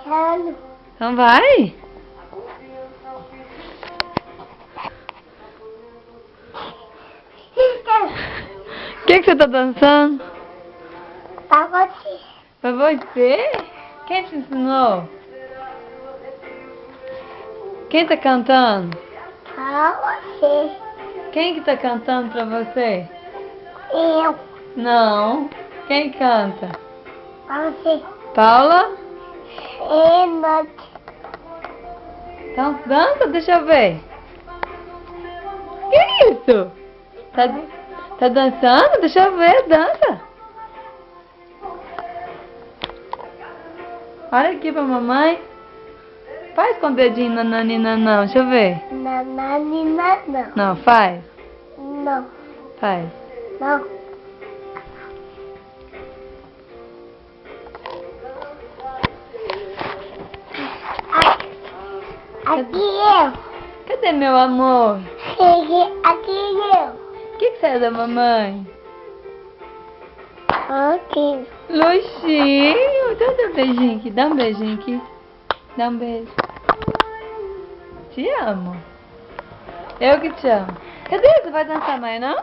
dançando. Então vai. O que você tá dançando? Pra você. Pra você? Quem te ensinou? Quem tá cantando? Pra você. Quem que tá cantando pra você? Eu. Não. Quem canta? Pra você. Paula? Noite. Então dança, deixa eu ver. Que isso? Tá dançando? Deixa eu ver, dança. Olha aqui pra mamãe. Faz com o dedinho nananina não, deixa eu ver. Nananina não. Não, faz. Não. Faz. Não. Aqui eu. Cadê meu amor? Cheguei. Aqui eu. O que você é da mamãe? Aqui. Luxinho, então dá um beijinho aqui, dá um beijinho aqui. Dá um beijo. Te amo. Eu que te amo. Cadê? Você vai dançar mais, não?